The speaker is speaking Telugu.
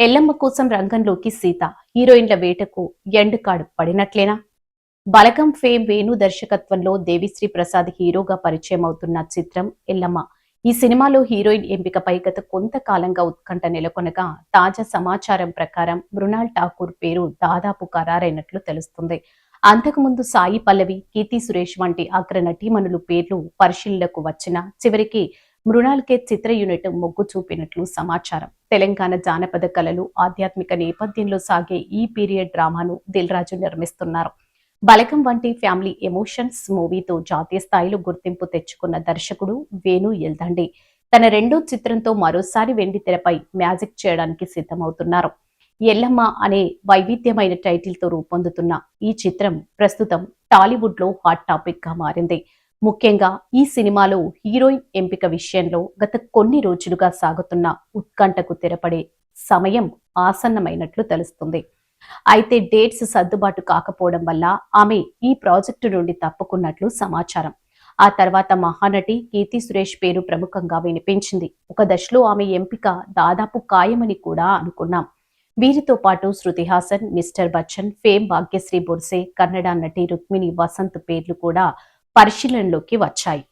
ఎల్లమ్మ కోసం రంగంలోకి సీత హీరోయిన్ల వేటకు ఎండ్ కార్డ్ పడినట్లేనా? బలగం ఫేమ్ వేణు దర్శకత్వంలో దేవిశ్రీ ప్రసాద్ హీరోగా పరిచయం అవుతున్న చిత్రం ఎల్లమ్మ. ఈ సినిమాలో హీరోయిన్ ఎంపికపై గత కొంతకాలంగా ఉత్కంఠ నెలకొనగా తాజా సమాచారం ప్రకారం మృణాల్ ఠాకూర్ పేరు దాదాపు ఖరారైనట్లు తెలుస్తుంది. అంతకుముందు సాయి పల్లవి, కీర్తి సురేష్ వంటి అగ్ర నటీమణులు పేర్లు పరిశీలనకు వచ్చినా చివరికి మృణాల్కే చిత్ర యూనిట్ మొగ్గు చూపినట్లు సమాచారం. తెలంగాణ జానపద కళలు, ఆధ్యాత్మిక నేపథ్యంలో సాగే ఈ పీరియడ్ డ్రామాను దిల్ రాజు నిర్మిస్తున్నారు. బలగం వంటి ఫ్యామిలీ ఎమోషన్స్ మూవీతో జాతీయ స్థాయిలో గుర్తింపు తెచ్చుకున్న దర్శకుడు వేణు ఎల్దండి తన రెండో చిత్రంతో మరోసారి వెండి తెరపై మ్యాజిక్ చేయడానికి సిద్ధమవుతున్నారు. ఎల్లమ్మ అనే వైవిధ్యమైన టైటిల్ తో రూపొందుతున్న ఈ చిత్రం ప్రస్తుతం టాలీవుడ్ లో హాట్ టాపిక్ గా మారింది. ముఖ్యంగా ఈ సినిమాలో హీరోయిన్ ఎంపిక విషయంలో గత కొన్ని రోజులుగా సాగుతున్న ఉత్కంఠకు తెరపడే సమయం ఆసన్నమైనట్లు తెలుస్తుంది. అయితే డేట్స్ సర్దుబాటు కాకపోవడం వల్ల ఆమె ఈ ప్రాజెక్టు నుండి తప్పుకున్నట్లు సమాచారం. ఆ తర్వాత మహానటి కీర్తి సురేష్ పేరు ప్రముఖంగా వినిపించింది. ఒక దశలో ఆమె ఎంపిక దాదాపు ఖాయమని కూడా అనుకున్నాం. వీరితో పాటు శృతి హాసన్, మిస్టర్ బచ్చన్, ఫేమ్ భాగ్యశ్రీ బొర్సే, కన్నడ నటి రుక్మిణి వసంత్ పేర్లు కూడా పరిశీలనలోకి వచ్చాయి.